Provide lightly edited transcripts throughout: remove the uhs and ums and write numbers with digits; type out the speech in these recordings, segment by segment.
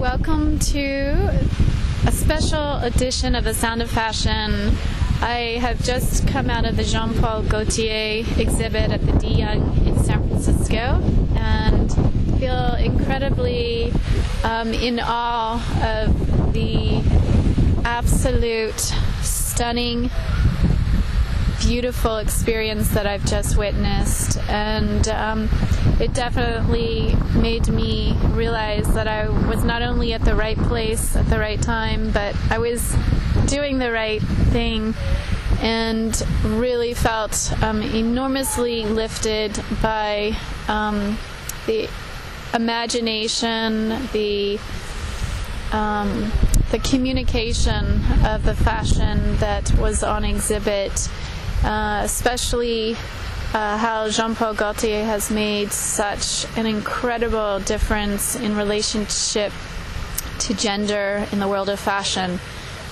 Welcome to a special edition of The Sound of Fashion. I have just come out of the Jean-Paul Gaultier exhibit at the DeYoung in San Francisco and feel incredibly in awe of the absolute stunning, beautiful experience that I've just witnessed, and it definitely made me realize that I was not only at the right place at the right time, but I was doing the right thing, and really felt enormously lifted by the imagination, the communication of the fashion that was on exhibit. Especially how Jean-Paul Gaultier has made such an incredible difference in relationship to gender in the world of fashion.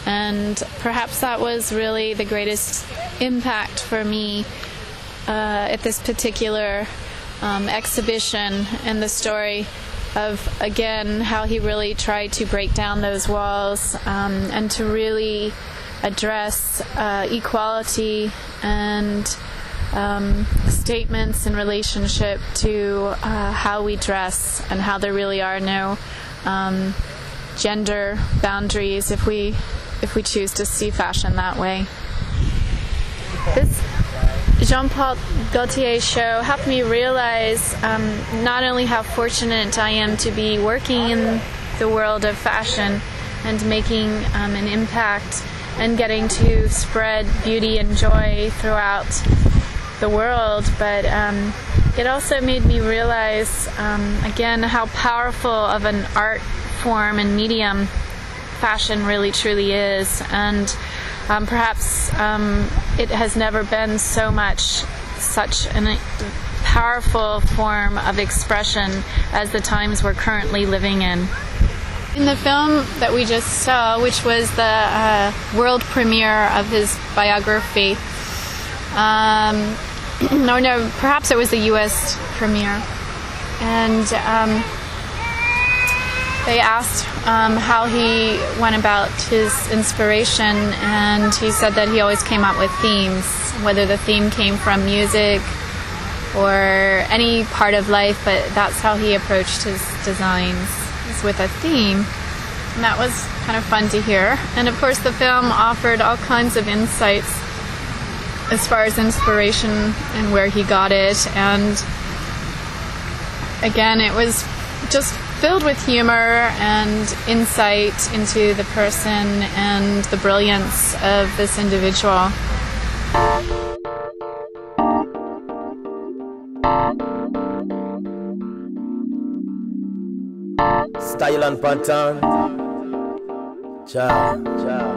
And perhaps that was really the greatest impact for me at this particular exhibition, and the story of, again, how he really tried to break down those walls and to really address equality and statements in relationship to how we dress, and how there really are no gender boundaries if we choose to see fashion that way. This Jean-Paul Gaultier show helped me realize not only how fortunate I am to be working in the world of fashion and making an impact and getting to spread beauty and joy throughout the world, but it also made me realize again how powerful of an art form and medium fashion really truly is, and perhaps it has never been such a powerful form of expression as the times we're currently living in. In the film that we just saw, which was the world premiere of his biography, no, perhaps it was the U.S. premiere, and they asked how he went about his inspiration, and he said that he always came up with themes, whether the theme came from music or any part of life, but that's how he approached his designs, with a theme. And that was kind of fun to hear. And of course the film offered all kinds of insights as far as inspiration and where he got it, and again it was just filled with humor and insight into the person and the brilliance of this individual. Style and pattern. Ciao, ciao.